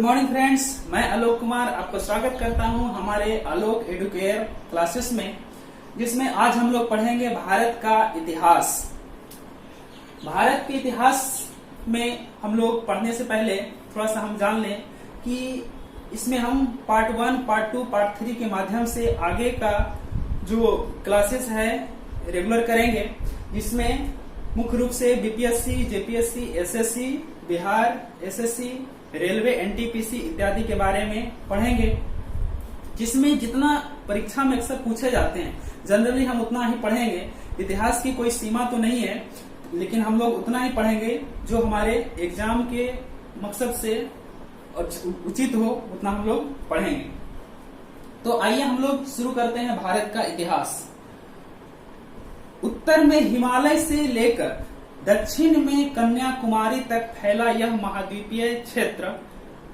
Morning friends, मैं आलोक कुमार आपका स्वागत करता हूं हमारे आलोक एडुकेयर क्लासेस में, जिसमें आज हम लोग पढ़ेंगे भारत का इतिहास। भारत के इतिहास में हम लोग पढ़ने से पहले थोड़ा सा हम जान लें कि इसमें हम पार्ट 1, पार्ट 2, पार्ट 3 के माध्यम से आगे का जो क्लासेस है रेगुलर करेंगे, जिसमें मुख्य रूप से BPSC, JPSC, SSC, Bihar SSC, railway, NTPC इत्यादि के बारे में पढ़ेंगे, जिसमें जितना परीक्षा में अक्सर पूछे जाते हैं जनरली हम उतना ही पढ़ेंगे। इतिहास की कोई सीमा तो नहीं है, लेकिन हम लोग उतना ही पढ़ेंगे जो हमारे एग्जाम के मकसद से उचित हो, उतना हम लोग पढ़ेंगे। तो आइए हम लोग शुरू करते हैं भारत का इतिहास। उत्तर में हिमालय से लेकर दक्षिण में कन्याकुमारी तक फैला यह महाद्वीपीय क्षेत्र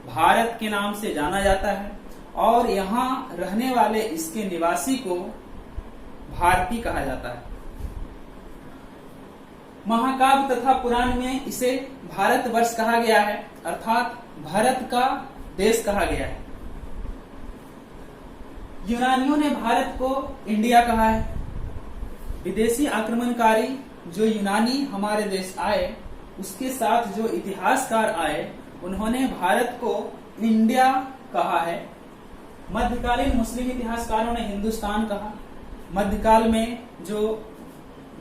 भारत के नाम से जाना जाता है और यहाँ रहने वाले इसके निवासी को भारतीय कहा जाता है। महाकाव्य तथा पुराण में इसे भारतवर्ष कहा गया है, अर्थात भारत का देश कहा गया है। यूनानियों ने भारत को इंडिया कहा है। विदेशी आक्रमणकारी जो यूनानी हमारे देश आए, उसके साथ जो इतिहासकार आए, उन्होंने भारत को इंडिया कहा है। मध्यकालीन मुस्लिम इतिहासकारों ने हिंदुस्तान कहा। मध्यकाल में जो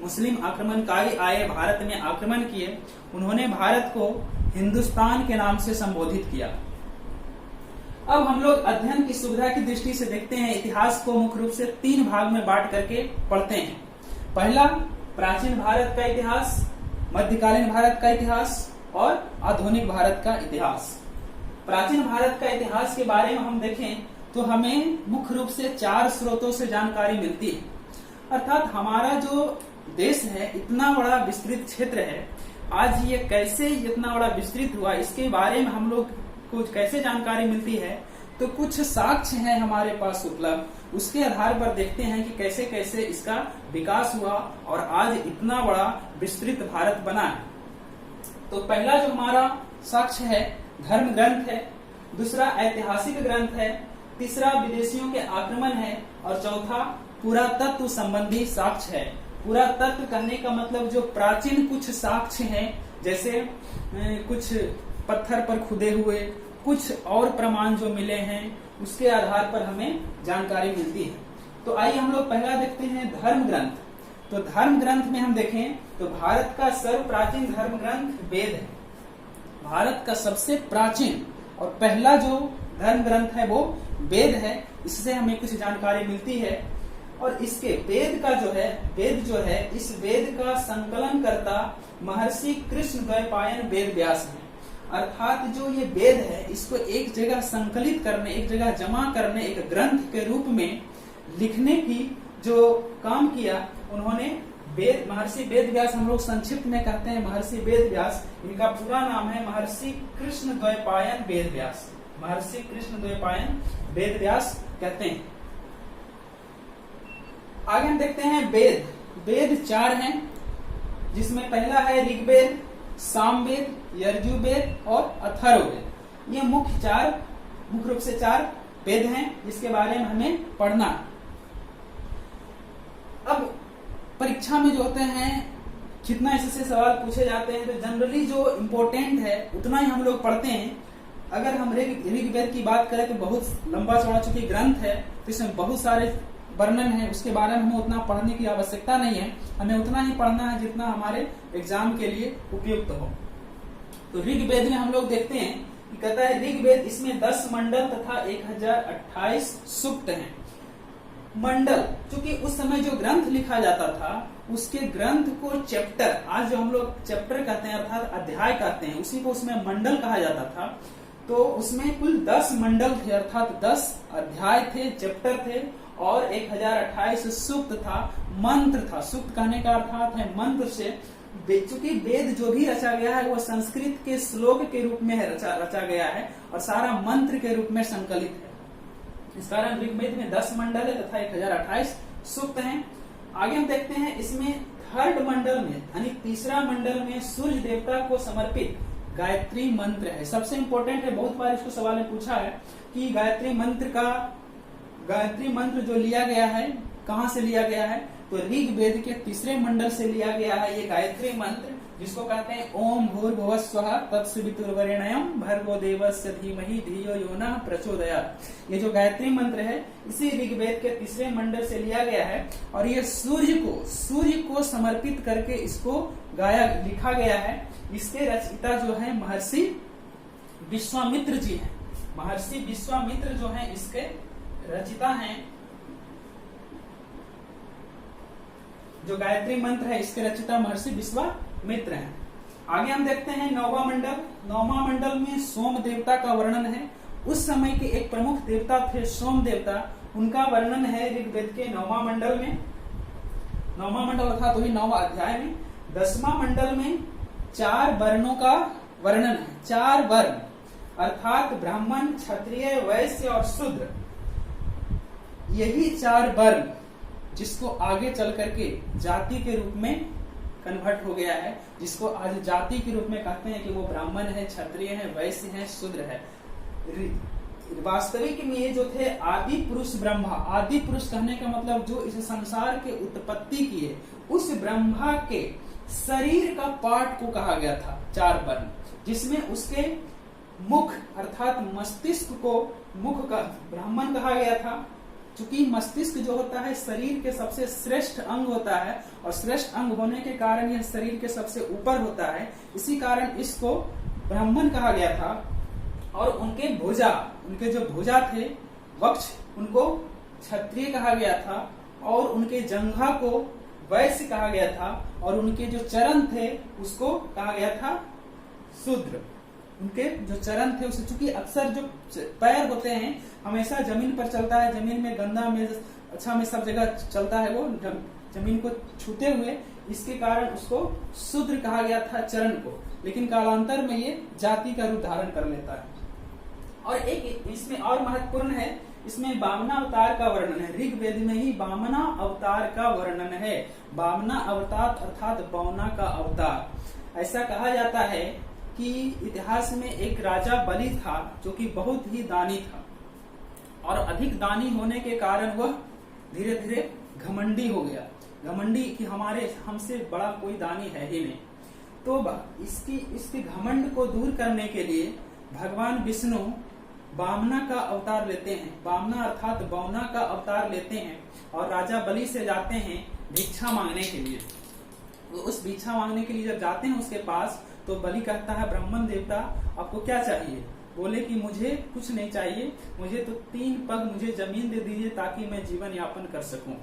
मुस्लिम आक्रमणकारी आए, भारत में आक्रमण किए, उन्होंने भारत को हिंदुस्तान के नाम से संबोधित किया। अब हम लोग अध्ययन की सुविधा की दृष्टि से देखते हैं, इतिहास को मुख्य रूप से 3 भाग में बांट करके पढ़ते हैं। पहला, प्राचीन भारत का इतिहास, मध्यकालीन भारत का इतिहास और आधुनिक भारत का इतिहास। प्राचीन भारत का इतिहास के बारे में हम देखें तो हमें मुख्य रूप से 4 स्रोतों से जानकारी मिलती है। अर्थात हमारा जो देश है इतना बड़ा विस्तृत क्षेत्र है, आज ये कैसे इतना बड़ा विस्तृत हुआ, इसके बारे में हम लोग को कैसे जानकारी मिलती है, तो कुछ साक्ष्य हैं हमारे पास उपलब्ध। उसके आधार पर देखते हैं कि कैसे कैसे इसका विकास हुआ और आज इतना बड़ा विस्तृत भारत बना है। तो पहला जो हमारा साक्ष्य है धर्म ग्रंथ है, दूसरा ऐतिहासिक ग्रंथ है, तीसरा विदेशियों के आक्रमण है और चौथा पुरातत्व संबंधी साक्ष्य है। पुरातत्व कहने का मतलब जो प्राचीन कुछ साक्ष्य हैं, जैसे कुछ पत्थर पर खुदे हुए कुछ और प्रमाण जो मिले हैं, उसके आधार पर हमें जानकारी मिलती है। तो आइए हम लोग पहला देखते हैं धर्म ग्रंथ। तो धर्म ग्रंथ में हम देखें तो भारत का सर्व प्राचीन धर्म ग्रंथ वेद है। भारत का सबसे प्राचीन और पहला जो धर्म ग्रंथ है वो वेद है। इससे हमें कुछ जानकारी मिलती है। और इसके वेद जो है इस वेद का संकलन करता महर्षि कृष्णद्वैपायन वेद व्यास है। अर्थात जो ये वेद है इसको एक जगह संकलित करने, एक जगह जमा करने, एक ग्रंथ के रूप में लिखने की जो काम किया उन्होंने महर्षि वेद व्यास, हम लोग संक्षिप्त में कहते हैं महर्षि वेद व्यास। इनका पूरा नाम है महर्षि कृष्णद्वैपायन वेद व्यास। महर्षि कृष्णद्वैपायन वेद व्यास कहते हैं। आगे हम देखते हैं वेद 4 हैं, जिसमें पहला है ऋग्वेद, सामवेद, यजुर्वेद और अथर्ववेद। ये मुख्य रूप से 4 वेद हैं जिसके बारे में हमें पढ़ना। अब परीक्षा में जो होते हैं कितना इससे सवाल पूछे जाते हैं, तो जनरली जो इम्पोर्टेंट है उतना ही हम लोग पढ़ते हैं। अगर हम ऋग्वेद की बात करें तो बहुत लंबा चौड़ा चूंकि ग्रंथ है, तो इसमें बहुत सारे वर्णन है, उसके बारे में हमें उतना पढ़ने की आवश्यकता नहीं है। हमें उतना ही पढ़ना है जितना हमारे एग्जाम के लिए उपयुक्त हो। तो ऋग्वेद में हम लोग देखते हैं कि कहता है ऋग्वेद, इसमें 10 मंडल तथा 1028 सूक्त हैं। मंडल, चूंकि उस समय जो ग्रंथ लिखा जाता था उसके ग्रंथ को चैप्टर, आज जो हम लोग चैप्टर कहते हैं अर्थात अध्याय कहते हैं, उसी को उसमें मंडल कहा जाता था। तो उसमें कुल 10 मंडल थे, अर्थात 10 अध्याय थे, चैप्टर थे और 1028 सूक्त था, मंत्र था। सूक्त कहने का अर्थात है मंत्र से। चूंकि वेद जो भी रचा गया है वो संस्कृत के श्लोक के रूप में रचा गया है और सारा मंत्र के रूप में संकलित है। इस कारण ऋग्वेद में 10 मंडल है तथा 1028 सूक्त हैं। आगे हम देखते हैं इसमें थर्ड मंडल में यानी तीसरा मंडल में सूर्य देवता को समर्पित गायत्री मंत्र है। सबसे इंपॉर्टेंट है, बहुत बार इसको सवाल में पूछा है कि गायत्री मंत्र जो लिया गया है कहाँ से लिया गया है, तो ऋग्वेद के 3 मंडल से लिया गया है ये गायत्री मंत्र, जिसको कहते हैं ओम भूर्भुवः स्वः तत्सवितुर्वरेण्यं भर्गो देवस्य धीमहि धियो यो नः प्रचोदयात्। ये जो गायत्री मंत्र है इसी ऋग्वेद के 3 मंडल से लिया गया है और ये सूर्य को समर्पित करके इसको लिखा गया है। इसके रचयिता जो है महर्षि विश्वामित्र जी हैं। महर्षि विश्वामित्र जो है इसके रचयिता हैं। जो गायत्री मंत्र है इसके रचयिता महर्षि विश्वामित्र हैं। आगे हम देखते हैं 9वां मंडल। 9वां मंडल में सोम देवता का वर्णन है। उस समय के एक प्रमुख देवता थे सोम देवता, उनका वर्णन है ऋग्वेद के 9वां मंडल में। 9वां मंडल अर्थात वही 9वां अध्याय में। 10वां मंडल में 4 वर्णों का वर्णन है। 4 वर्ण अर्थात ब्राह्मण, क्षत्रिय, वैश्य और शूद्र, यही 4 वर्ण जिसको आगे चल करके जाति के रूप में कन्वर्ट हो गया है, जिसको आज जाति के रूप में कहते हैं कि वो ब्राह्मण है, क्षत्रिय है, वैश्य है, शूद्र है। वास्तविक में ये जो थे आदि पुरुष ब्रह्मा, आदि पुरुष कहने का मतलब जो इस संसार के उत्पत्ति किए उस ब्रह्मा के शरीर का पार्ट को कहा गया था 4 वर्ण, जिसमें उसके मुख अर्थात मस्तिष्क को मुख का ब्राह्मण कहा गया था। चूंकि मस्तिष्क जो होता है शरीर के सबसे श्रेष्ठ अंग होता है और श्रेष्ठ अंग होने के कारण यह शरीर के सबसे ऊपर होता है, इसी कारण इसको ब्राह्मण कहा गया था। और उनके जो भुजा थे वक्ष, उनको क्षत्रिय कहा गया था और उनके जंघा को वैश्य कहा गया था और उनके जो चरण थे उसको कहा गया था शूद्र। उनके जो चरण थे उसे, चूंकि अक्सर जो पैर होते हैं हमेशा जमीन पर चलता है, जमीन में गंदा में अच्छा में सब जगह चलता है, वो जमीन को छूते हुए, इसके कारण उसको शूद्र कहा गया था चरण को। लेकिन कालांतर में ये जाति का रूप धारण कर लेता है। और एक इसमें और महत्वपूर्ण है, इसमें वामना अवतार का वर्णन है। ऋग्वेद में ही वामना अवतार का वर्णन है। वामना अवतार अर्थात बौना का अवतार। ऐसा कहा जाता है कि इतिहास में एक राजा बलि था जो कि बहुत ही दानी था और अधिक दानी होने के कारण वह धीरे धीरे घमंडी हो गया। घमंडी कि हमसे बड़ा कोई दानी है ही नहीं। तो इसके घमंड को दूर करने के लिए भगवान विष्णु वामना का अवतार लेते हैं। वामना अर्थात बौना का अवतार लेते हैं और राजा बलि से जाते हैं भिक्षा मांगने के लिए। तो उस भिक्षा मांगने के लिए जब जाते हैं उसके पास, तो बलि कहता है ब्राह्मण देवता आपको क्या चाहिए? बोले कि मुझे कुछ नहीं चाहिए, मुझे तो 3 पग मुझे जमीन दे दीजिए ताकि मैं जीवन यापन कर सकूं।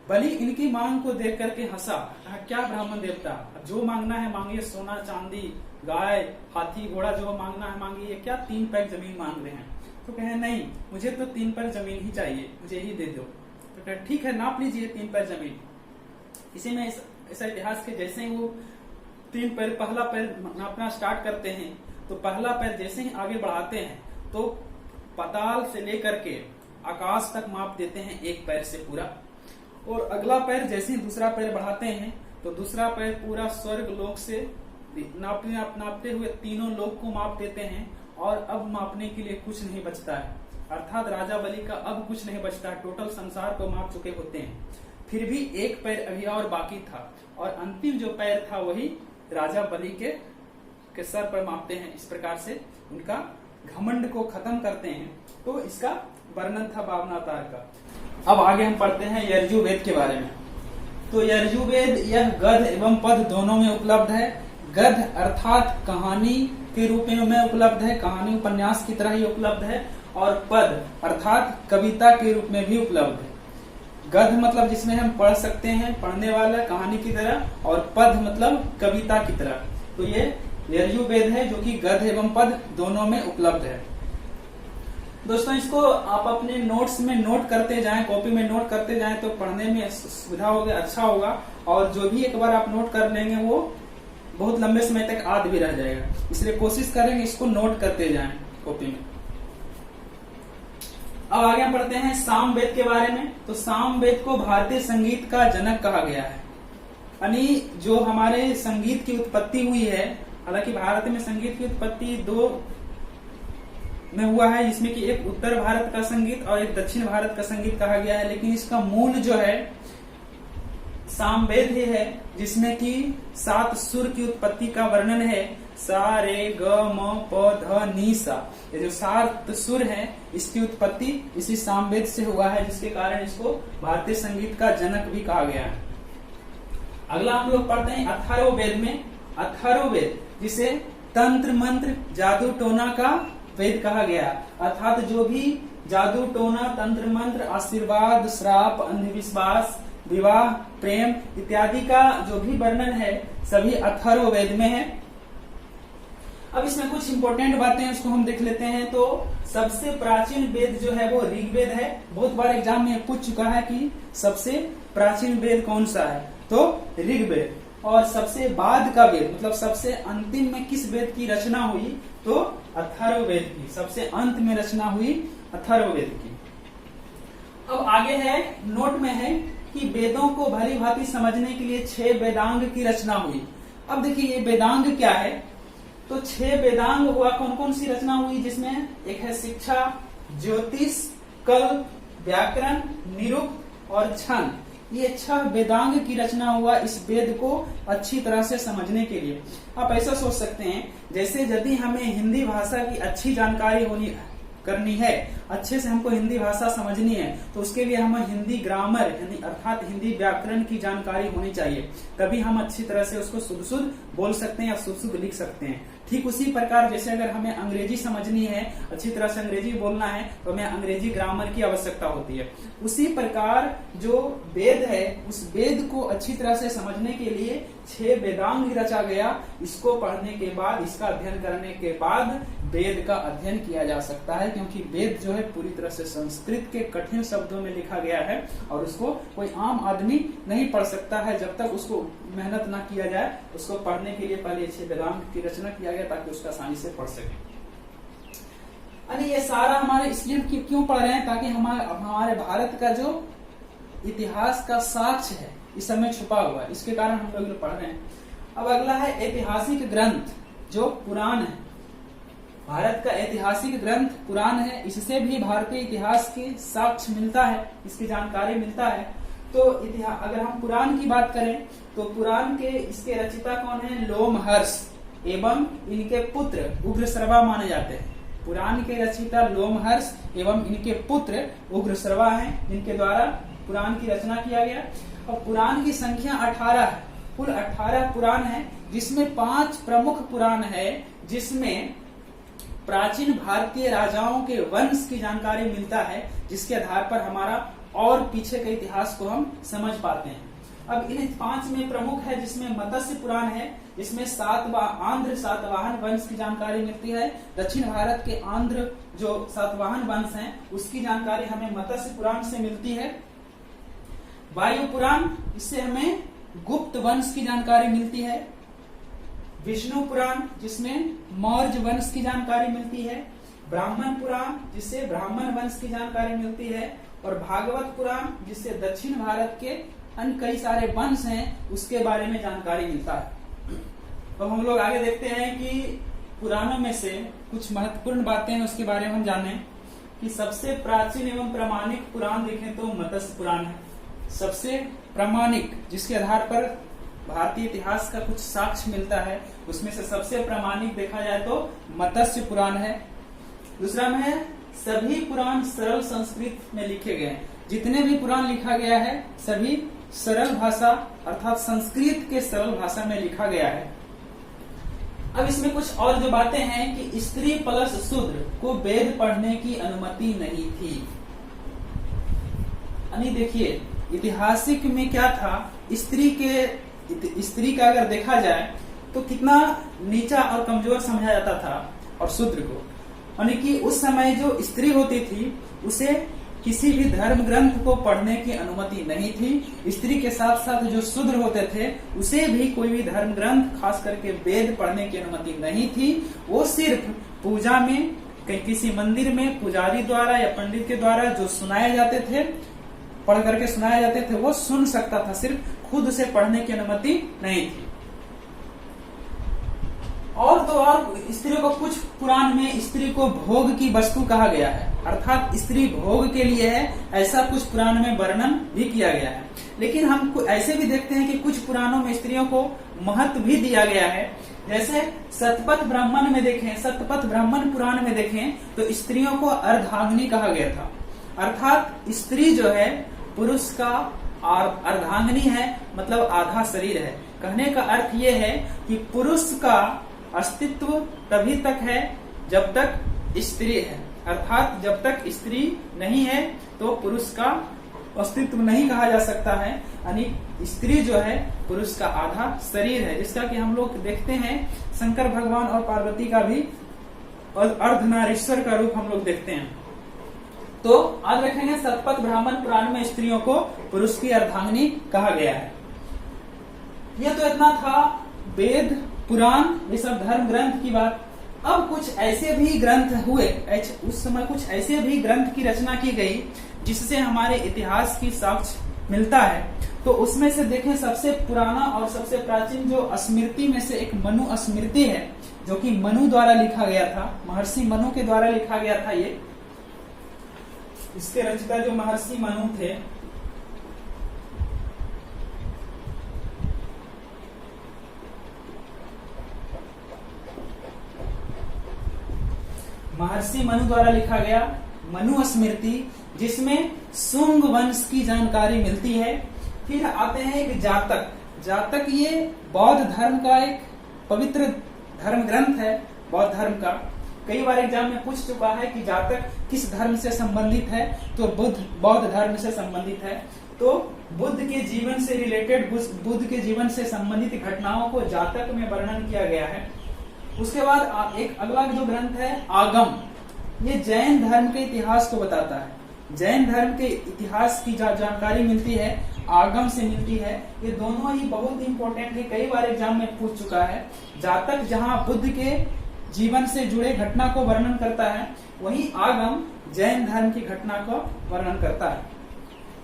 बलि इनकी मांग को देख करके हंसा, कहा क्या ब्राह्मण देवता, जो मांगना है मांगिए, सोना चांदी, गाय, हाथी, घोड़ा जो मांगना है मांगिए, ये क्या 3 पैक जमीन मांग रहे हैं? तो कहे नहीं, मुझे तो 3 पैक जमीन ही चाहिए, मुझे ही दे दो। तो कहे ठीक है, नाप लीजिए 3 पैक जमीन। इसी में ऐसा इतिहास के जैसे ही वो 3 पैर पहला पैर नापना स्टार्ट करते हैं, तो पहला पैर जैसे ही आगे बढ़ाते हैं तो पाताल से लेकर के आकाश तक माप देते हैं 1 पैर से पूरा। और अगला पैर जैसे ही दूसरा पैर बढ़ाते हैं तो दूसरा पैर पूरा स्वर्ग लोक से नापते हुए तीनों लोक को माप देते हैं। और अब मापने के लिए कुछ नहीं बचता है, अर्थात राजा बलि का अब कुछ नहीं बचता, टोटल संसार को माप चुके होते हैं। फिर भी 1 पैर अभी और बाकी था और अंतिम जो पैर था वही राजा बलि के सर पर मापते हैं। इस प्रकार से उनका घमंड को खत्म करते हैं। तो इसका वर्णन था वामनावतार का। अब आगे हम पढ़ते हैं यजुर्वेद के बारे में। तो यजुर्वेद यह गद्य एवं पद दोनों में उपलब्ध है। गद्य अर्थात कहानी के रूप में उपलब्ध है, कहानी उपन्यास की तरह ही उपलब्ध है, और पद अर्थात कविता के रूप में भी उपलब्ध है। गद्य मतलब जिसमें हम पढ़ सकते हैं, पढ़ने वाला कहानी की तरह, और पद मतलब कविता की तरह। तो ये यजुर्वेद है जो कि गद्य एवं पद दोनों में उपलब्ध है। दोस्तों इसको आप अपने नोट्स में नोट करते जाएं, कॉपी में नोट करते जाएं तो पढ़ने में सुविधा होगा, अच्छा होगा। और जो भी एक बार आप नोट कर लेंगे वो बहुत लंबे समय तक याद भी रह जाएगा, इसलिए कोशिश करेंगे इसको नोट करते जाएं कॉपी में। अब आगे हम पढ़ते हैं सामवेद के बारे में। तो सामवेद को भारतीय संगीत का जनक कहा गया है। यानी जो हमारे संगीत की उत्पत्ति हुई है हालांकि भारत में संगीत की उत्पत्ति दो में हुआ है, जिसमें कि एक उत्तर भारत का संगीत और एक दक्षिण भारत का संगीत कहा गया है, लेकिन इसका मूल जो है सामवेद ही है, जिसमें कि 7 सुर की उत्पत्ति का वर्णन है। सा रे ग म प ध नी सा, ये जो 7 सुर हैं इसकी उत्पत्ति इसी सामवेद से हुआ है, जिसके कारण इसको भारतीय संगीत का जनक भी कहा गया है। अगला हम लोग पढ़ते हैं अथर्ववेद में। अथर्ववेद जिसे तंत्र मंत्र जादू टोना का वेद कहा गया, अर्थात जो भी जादू टोना तंत्र मंत्र आशीर्वाद श्राप अंधविश्वास विवाह प्रेम इत्यादि का जो भी वर्णन है सभी अथर्ववेद में है। अब इसमें कुछ इंपॉर्टेंट बातें उसको हम देख लेते हैं। तो सबसे प्राचीन वेद जो है वो ऋग्वेद है। बहुत बार एग्जाम में पूछ चुका है कि सबसे प्राचीन वेद कौन सा है, तो ऋग्वेद। और सबसे बाद का वेद मतलब सबसे अंतिम में किस वेद की रचना हुई, तो अथर्ववेद की, सबसे अंत में रचना हुई अथर्ववेद की। अब आगे है, नोट में है कि वेदों को भली भांति समझने के लिए 6 वेदांग की रचना हुई। अब देखिए ये वेदांग क्या है, तो 6 वेदांग हुआ, कौन कौन सी रचना हुई, जिसमें एक है शिक्षा, ज्योतिष, कल्प, व्याकरण, निरुक्त और छंद। ये 6 वेदांग की रचना हुआ इस वेद को अच्छी तरह से समझने के लिए। आप ऐसा सोच सकते हैं जैसे यदि हमें हिंदी भाषा की अच्छी जानकारी करनी है, अच्छे से हमको हिंदी भाषा समझनी है, तो उसके लिए हमें हिंदी ग्रामर अर्थात हिंदी व्याकरण की जानकारी होनी चाहिए, तभी हम अच्छी तरह से उसको शुद्ध शुद्ध बोल सकते हैं या शुद्ध शुद्ध लिख सकते हैं। ठीक उसी प्रकार जैसे अगर हमें अंग्रेजी समझनी है, अच्छी तरह से अंग्रेजी बोलना है, तो हमें अंग्रेजी ग्रामर की आवश्यकता होती है। उसी प्रकार जो वेद है उस वेद को अच्छी तरह से समझने के लिए 6 वेदांग रचा गया। इसको पढ़ने के बाद, इसका अध्ययन करने के बाद वेद का अध्ययन किया जा सकता है, क्योंकि वेद जो है पूरी तरह से संस्कृत के कठिन शब्दों में लिखा गया है और उसको कोई आम आदमी नहीं पढ़ सकता है जब तक उसको मेहनत ना किया जाए। उसको पढ़ने के लिए पहले 6 वेदांग की रचना किया गया ताकि उसका आसानी से पढ़ सके। अरे ये सारा हमारे इसलिए क्यों पढ़ रहे हैं, ताकि हमारे भारत का जो इतिहास का साक्ष्य है इस समय छुपा हुआ है, इसके कारण हम लोग पढ़ रहे हैं। अब अगला है ऐतिहासिक ग्रंथ जो पुराण है। भारत का ऐतिहासिक ग्रंथ पुराण है, इससे भी भारतीय इतिहास के साक्ष्य मिलता है, इसकी जानकारी मिलता है। तो अगर हम पुराण की बात करें तो पुराण के इसके रचिता कौन है, लोमहर्ष एवं इनके पुत्र उग्रश्रवा माने जाते हैं। पुराण के रचिता लोमहर्ष एवं इनके पुत्र उग्रश्रवा हैं, जिनके द्वारा पुराण की रचना किया गया। और पुराण की संख्या 18 है, कुल 18 पुराण है, जिसमें 5 प्रमुख पुराण है, जिसमें प्राचीन भारतीय राजाओं के वंश की जानकारी मिलता है, जिसके आधार पर हमारा और पीछे के इतिहास को हम समझ पाते हैं। अब इन 5 में प्रमुख है जिसमें मत्स्य पुराण है, जिसमें आंध्र सातवाहन वंश की जानकारी मिलती है। दक्षिण भारत के आंध्र जो सातवाहन वंश हैं उसकी जानकारी हमें मत्स्य पुराण से मिलती है। वायु पुराण, इससे हमें गुप्त वंश की जानकारी मिलती है। विष्णु पुराण जिसमें मौर्य वंश की जानकारी मिलती है। ब्राह्मण पुराण जिससे ब्राह्मण वंश की जानकारी मिलती है। और भागवत पुराण जिससे दक्षिण भारत के अन्य कई सारे वंश हैं उसके बारे में जानकारी मिलता है। तो हम लोग आगे देखते हैं कि पुराणों में से कुछ महत्वपूर्ण बातें हैं उसके बारे में हम जानें कि सबसे प्राचीन एवं प्रामाणिक पुराण देखें तो मत्स्य पुराण है, सबसे प्रामाणिक, जिसके आधार पर भारतीय इतिहास का कुछ साक्ष्य मिलता है। उसमें से सबसे प्रामाणिक देखा जाए तो मत्स्य पुराण है। दूसरा में है सभी पुराण सरल संस्कृत में लिखे गए हैं। जितने भी पुराण लिखा गया है सभी सरल भाषा अर्थात संस्कृत के सरल भाषा में लिखा गया है। अब इसमें कुछ और जो बातें हैं कि स्त्री प्लस शूद्र को वेद पढ़ने की अनुमति नहीं थी। यानी देखिए ऐतिहासिक में क्या था, स्त्री का अगर देखा जाए तो कितना नीचा और कमजोर समझा जाता था, और शूद्र को, यानी कि उस समय जो स्त्री होती थी उसे किसी भी धर्म ग्रंथ को पढ़ने की अनुमति नहीं थी। स्त्री के साथ साथ जो शूद्र होते थे उसे भी कोई भी धर्म ग्रंथ खास करके वेद पढ़ने की अनुमति नहीं थी। वो सिर्फ पूजा में किसी मंदिर में पुजारी द्वारा या पंडित के द्वारा जो सुनाए जाते थे, पढ़ करके सुनाए जाते थे, वो सुन सकता था, सिर्फ खुद से पढ़ने की अनुमति नहीं थी। और तो और स्त्री को कुछ पुराण में स्त्री को भोग की वस्तु कहा गया है, अर्थात स्त्री भोग के लिए है, ऐसा कुछ पुराण में वर्णन भी किया गया है। लेकिन हम ऐसे भी देखते हैं कि कुछ पुराणों में स्त्रियों को महत्व भी दिया गया है। जैसे शतपथ ब्राह्मण में देखें, शतपथ ब्राह्मण पुराण में देखें तो स्त्रियों को अर्धांगिनी कहा गया था, अर्थात स्त्री जो है पुरुष का अर्धांगिनी है, मतलब आधा शरीर है। कहने का अर्थ ये है कि पुरुष का अस्तित्व तभी तक है जब तक स्त्री है, अर्थात जब तक स्त्री नहीं है तो पुरुष का अस्तित्व नहीं कहा जा सकता है। यानी स्त्री जो है पुरुष का आधा शरीर है, जिसका कि हम लोग देखते हैं शंकर भगवान और पार्वती का भी अर्धनारीश्वर का रूप हम लोग देखते हैं। तो आज रखेंगे शतपथ ब्राह्मण पुराण में स्त्रियों को पुरुष की अर्धांगिनी कहा गया है। यह तो इतना था वेद पुराण ये सब धर्म ग्रंथ की बात। अब कुछ ऐसे भी ग्रंथ हुए, उस समय कुछ ऐसे भी ग्रंथ की रचना की गई जिससे हमारे इतिहास की साक्ष्य मिलता है। तो उसमें से देखें सबसे पुराना और सबसे प्राचीन जो स्मृति में से एक मनु स्मृति है, जो कि मनु द्वारा लिखा गया था, महर्षि मनु के द्वारा लिखा गया था। ये इसके रचयिता जो महर्षि मनु थे, महर्षि मनु द्वारा लिखा गया मनु स्मृति, जिसमें शुंग वंश की जानकारी मिलती है। फिर आते हैं एक जातक। जातक ये बौद्ध धर्म का एक पवित्र धर्म ग्रंथ है, बौद्ध धर्म का। कई बार एग्जाम में पूछ चुका है कि जातक किस धर्म से संबंधित है, तो बौद्ध धर्म से संबंधित है। तो बुद्ध के जीवन से रिलेटेड, बुद्ध के जीवन से संबंधित घटनाओं को जातक में वर्णन किया गया है। उसके बाद एक अगला जो ग्रंथ है आगम, ये जैन धर्म के इतिहास को बताता है। जैन धर्म के इतिहास की जानकारी मिलती है आगम से मिलती है। ये दोनों ही बहुत इंपॉर्टेंट है, कई बार एग्जाम में पूछ चुका है। जातक जहां बुद्ध के जीवन से जुड़े घटना को वर्णन करता है, वहीं आगम जैन धर्म की घटना को वर्णन करता है।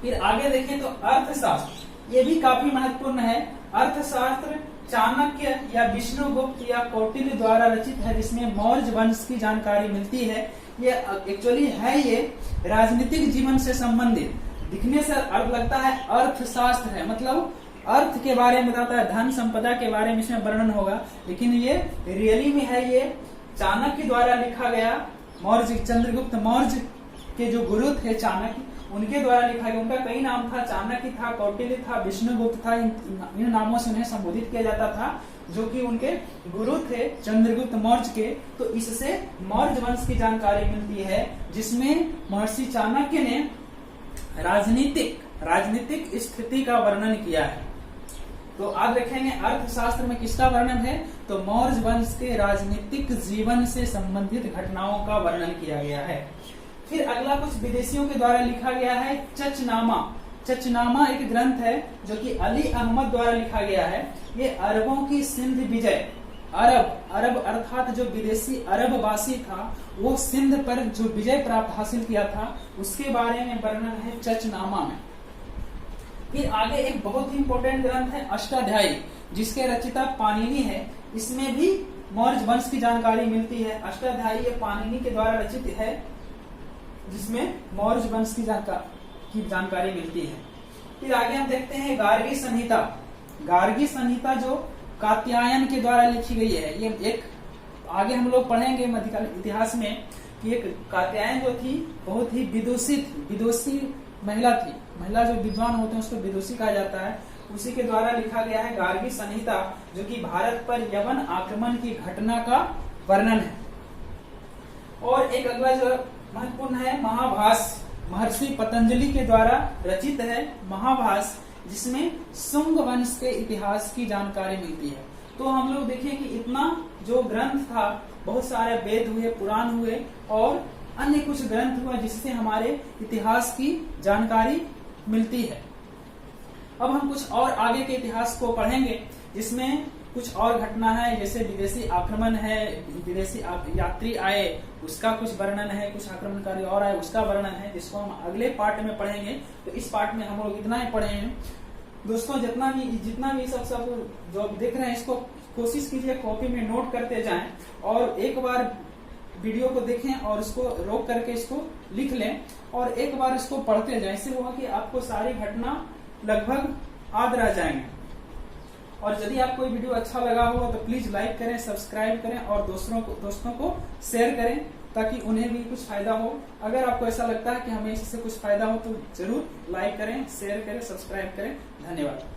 फिर आगे देखें तो अर्थशास्त्र, ये भी काफी महत्वपूर्ण है। अर्थशास्त्र चाणक्य या विष्णुगुप्त या कौटिल्य द्वारा रचित है, जिसमें मौर्य वंश की जानकारी मिलती है। ये एक्चुअली है ये राजनीतिक जीवन से संबंधित, दिखने से अर्थ लगता है अर्थशास्त्र है, मतलब अर्थ के बारे में बताता है, धन संपदा के बारे में इसमें वर्णन होगा, लेकिन ये रियली में है ये चाणक्य द्वारा लिखा गया। मौर्य चंद्रगुप्त मौर्य के जो गुरु थे चाणक्य, उनके द्वारा लिखा गया। उनका कई नाम था, चाणक्य था, कौटिल्य था, विष्णुगुप्त था। इन नामों से उन्हें संबोधित किया जाता था, जो कि उनके गुरु थे चंद्रगुप्त मौर्य के। तो इससे मौर्य वंश की जानकारी मिलती है, जिसमें महर्षि चाणक्य ने राजनीतिक स्थिति का वर्णन किया है। तो आज देखेंगे अर्थशास्त्र में किसका वर्णन है, तो मौर्य वंश के राजनीतिक जीवन से संबंधित घटनाओं का वर्णन किया गया है। फिर अगला कुछ विदेशियों के द्वारा लिखा गया है चचनामा। चचनामा एक ग्रंथ है जो कि अली अहमद द्वारा लिखा गया है। ये अरबों की सिंध विजय, अरब अर्थात जो विदेशी अरबवासी था, वो सिंध पर जो विजय प्राप्त हासिल किया था, उसके बारे में वर्णन है चचनामा में। फिर आगे एक बहुत ही इंपॉर्टेंट ग्रंथ है अष्टाध्यायी, जिसके रचयिता पाणिनि है। इसमें भी मौर्य वंश की जानकारी मिलती है। अष्टाध्यायी ये पाणिनि के द्वारा रचित है, जिसमें मौर्य वंश की जानकारी मिलती है। फिर आगे हम देखते हैं गार्गी संहिता। गार्गी संहिता जो कात्यायन के द्वारा लिखी गई है। ये एक आगे हम लोग पढ़ेंगे मध्यकाल इतिहास में कि एक कात्यायन जो थी बहुत ही विदुषी महिला थी। महिला जो विद्वान होते हैं उसको विदुषी कहा जाता है। उसी के द्वारा लिखा गया है गार्गी संहिता, जो कि भारत पर यवन आक्रमण की घटना का वर्णन है। और एक अगला जो महत्वपूर्ण है महाभाष्य, महर्षि पतंजलि के द्वारा रचित है महाभाष्य, जिसमें शुंग वंश के इतिहास की जानकारी मिलती है। तो हम लोग देखें कि इतना जो ग्रंथ था, बहुत सारे वेद हुए, पुराण हुए और अन्य कुछ ग्रंथ हुआ, जिससे हमारे इतिहास की जानकारी मिलती है। अब हम कुछ और आगे के इतिहास को पढ़ेंगे, जिसमें कुछ और घटना है, जैसे विदेशी आक्रमण है, विदेशी यात्री आए उसका कुछ वर्णन है, कुछ आक्रमणकारी और आए उसका वर्णन है, जिसको हम अगले पार्ट में पढ़ेंगे। तो इस पार्ट में हम लोग इतना ही पढ़े हैं दोस्तों। जितना भी सब जो देख रहे हैं इसको कोशिश कीजिए कॉपी में नोट करते जाएं और एक बार वीडियो को देखें और उसको रोक करके इसको लिख लें और एक बार इसको पढ़ते जाएं। इससे होगा कि आपको सारी घटना लगभग याद रह जाएंगे। और यदि आपको ये वीडियो अच्छा लगा हो तो प्लीज लाइक करें, सब्सक्राइब करें और दोस्तों को शेयर करें ताकि उन्हें भी कुछ फायदा हो। अगर आपको ऐसा लगता है कि हमें इससे कुछ फायदा हो तो जरूर लाइक करें, शेयर करें, सब्सक्राइब करें। धन्यवाद।